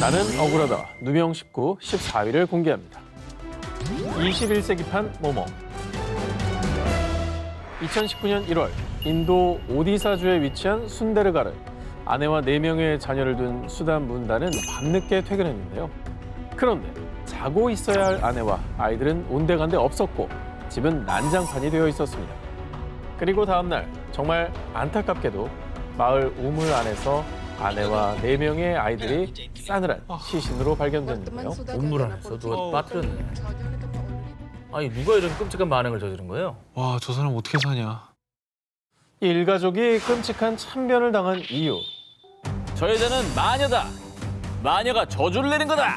나는 억울하다. 누명 19 14위를 공개합니다. 21세기판 모모. 2019년 1월 인도 오디사주에 위치한 순데르가르. 아내와 4명의 자녀를 둔 수단 문단은 밤늦게 퇴근했는데요. 그런데 자고 있어야 할 아내와 아이들은 온데간데 없었고 집은 난장판이 되어 있었습니다. 그리고 다음 날 정말 안타깝게도 마을 우물 안에서 아내와 4명의 아이들이 싸늘한 시신으로 발견됐는데요. 우물 안에서 누가 빠뜨렸네. 아니 누가 이런 끔찍한 만행을 저지른 거예요? 와, 저 사람 어떻게 사냐. 이 일가족이 끔찍한 참변을 당한 이유. 저 여자는 마녀다. 마녀가 저주를 내린 거다.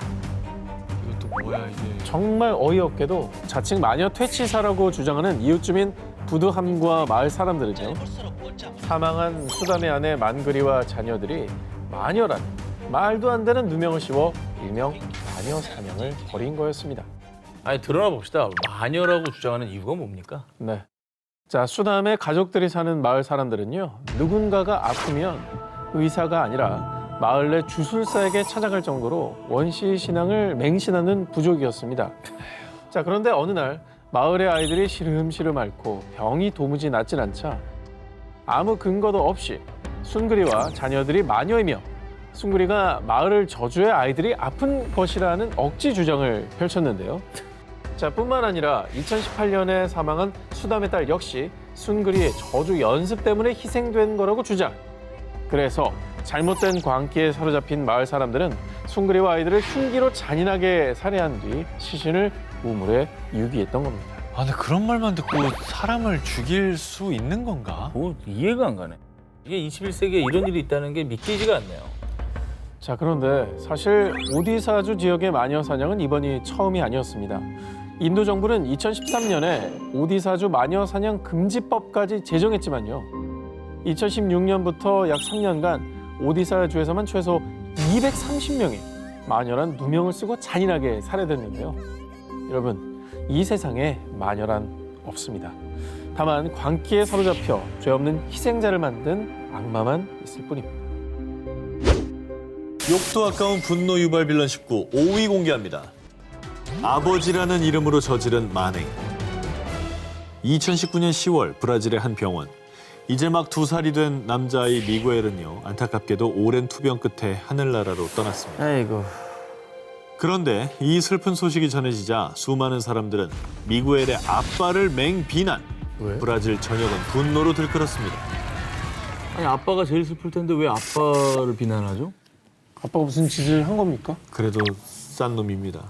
이것도 뭐야, 이게. 정말 어이없게도 자칭 마녀 퇴치사라고 주장하는 이웃주민 부두함과 마을 사람들은요. 사망한 수담의 아내 만그리와 자녀들이 마녀라는 말도 안 되는 누명을 씌워 일명 마녀 사냥을 벌인 거였습니다. 아니 드러나 봅시다. 마녀라고 주장하는 이유가 뭡니까? 네. 자, 수담의 가족들이 사는 마을 사람들은요. 누군가가 아프면 의사가 아니라 마을 내 주술사에게 찾아갈 정도로 원시 신앙을 맹신하는 부족이었습니다. 자, 그런데 어느 날 마을의 아이들이 시름시름 앓고 병이 도무지 낫질 않자 아무 근거도 없이 순그리와 자녀들이 마녀이며 순그리가 마을을 저주해 아이들이 아픈 것이라는 억지 주장을 펼쳤는데요. 자, 뿐만 아니라 2018년에 사망한 수담의 딸 역시 순그리의 저주 연습 때문에 희생된 거라고 주장. 그래서 잘못된 광기에 사로잡힌 마을 사람들은 순그리와 아이들을 흉기로 잔인하게 살해한 뒤 시신을 우물에 유기했던 겁니다. 아, 근데 그런 말만 듣고 사람을 죽일 수 있는 건가? 뭐 이해가 안 가네. 이게 21세기에 이런 일이 있다는 게 믿기지가 않네요. 자, 그런데 사실 오디사주 지역의 마녀 사냥은 이번이 처음이 아니었습니다. 인도 정부는 2013년에 오디사주 마녀 사냥 금지법까지 제정했지만요. 2016년부터 약 3년간 오디사주에서만 최소 230명이 마녀란 누명을 쓰고 잔인하게 살해됐는데요. 여러분, 이 세상에 마녀란 없습니다. 다만 광기에 사로잡혀 죄 없는 희생자를 만든 악마만 있을 뿐입니다. 욕도 아까운 분노 유발 빌런 19 5위 공개합니다. 아버지라는 이름으로 저지른 만행. 2019년 10월 브라질의 한 병원. 이제 막 2살이 된 남자아이 미구엘은요. 안타깝게도 오랜 투병 끝에 하늘나라로 떠났습니다. 아이고. 그런데 이 슬픈 소식이 전해지자 수많은 사람들은 미구엘의 아빠를 맹비난. 왜? 브라질 전역은 분노로 들끓었습니다. 아니 아빠가 제일 슬플 텐데 왜 아빠를 비난하죠? 아빠가 무슨 짓을 한 겁니까? 그래도 싼 놈입니다.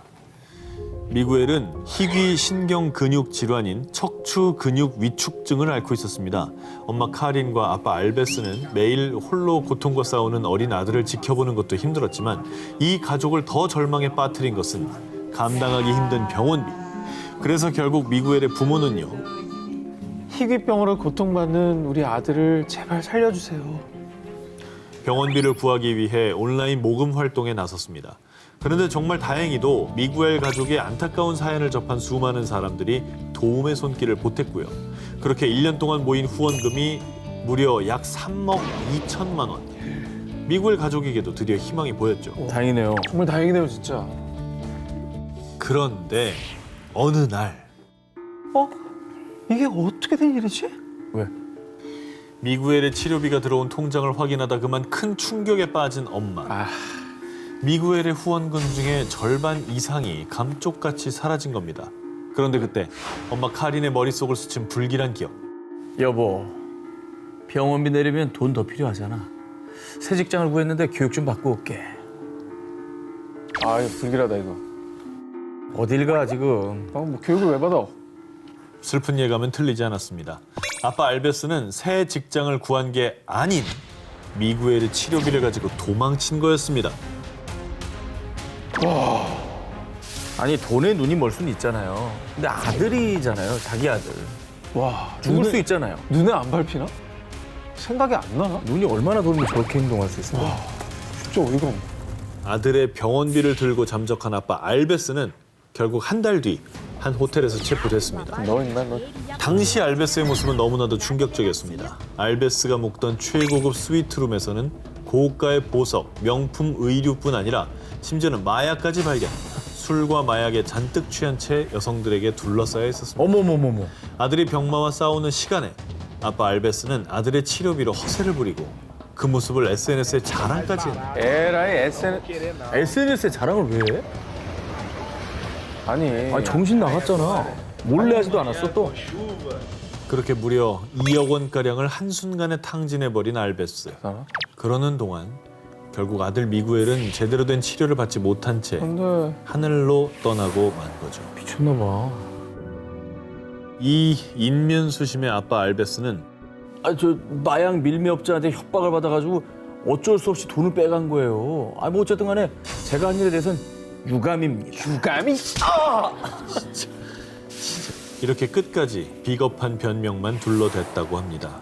미구엘은 희귀 신경 근육 질환인 척추 근육 위축증을 앓고 있었습니다. 엄마 카린과 아빠 알베스는 매일 홀로 고통과 싸우는 어린 아들을 지켜보는 것도 힘들었지만 이 가족을 더 절망에 빠뜨린 것은 감당하기 힘든 병원비. 그래서 결국 미구엘의 부모는요. 희귀병으로 고통받는 우리 아들을 제발 살려주세요. 병원비를 구하기 위해 온라인 모금 활동에 나섰습니다. 그런데 정말 다행히도 미구엘 가족의 안타까운 사연을 접한 수많은 사람들이 도움의 손길을 보탰고요. 그렇게 1년 동안 모인 후원금이 무려 약 3억 2천만 원. 미구엘 가족에게도 드디어 희망이 보였죠. 다행이네요. 정말 다행이네요, 진짜. 그런데 어느 날 이게 어떻게 된 일이지? 왜? 미구엘의 치료비가 들어온 통장을 확인하다 그만 큰 충격에 빠진 엄마. 미구엘의 후원금 중에 절반 이상이 감쪽같이 사라진 겁니다. 그런데 그때 엄마 카린의 머릿속을 스친 불길한 기억. 여보, 병원비 내리면 돈 더 필요하잖아. 새 직장을 구했는데 교육 좀 받고 올게. 아, 이거 불길하다, 이거. 어딜 가 지금? 뭐 교육을 왜 받아? 슬픈 예감은 틀리지 않았습니다. 아빠 알베스는 새 직장을 구한 게 아닌 미구엘의 치료비를 가지고 도망친 거였습니다. 아니 돈에 눈이 멀 수는 있잖아요. 근데 아들이잖아요, 자기 아들. 와, 죽을 수 있잖아요. 눈에 안 밟히나? 생각이 안 나나? 눈이 얼마나 돌면 저렇게 행동할 수 있어요? 진짜 어이가 없네. 아들의 병원비를 들고 잠적한 아빠 알베스는 결국 한 달 뒤 한 호텔에서 체포됐습니다. 너 인간 너. 당시 알베스의 모습은 너무나도 충격적이었습니다. 알베스가 묵던 최고급 스위트룸에서는 고가의 보석, 명품 의류뿐 아니라 심지어는 마약까지 발견. 술과 마약에 잔뜩 취한 채 여성들에게 둘러싸여 있었습니다. 어머머머머. 아들이 병마와 싸우는 시간에 아빠 알베스는 아들의 치료비로 허세를 부리고 그 모습을 SNS에 자랑까지 했네요. 에라이 SNS에 자랑을 왜 해? 아니 아니 정신 나갔잖아. 몰래 하지도 않았어 또. 그렇게 무려 2억 원가량을 한순간에 탕진해버린 알베스. 그러는 동안 결국 아들 미구엘은 제대로 된 치료를 받지 못한 채 근데 하늘로 떠나고 만 거죠. 미쳤나 봐. 이 인면수심의 아빠 알베스는 아 저 마약 밀매업자한테 협박을 받아가지고 어쩔 수 없이 돈을 빼간 거예요. 아 뭐 어쨌든 간에 제가 한 일에 대해서는 유감입니다. 유감이 이렇게 끝까지 비겁한 변명만 둘러댔다고 합니다.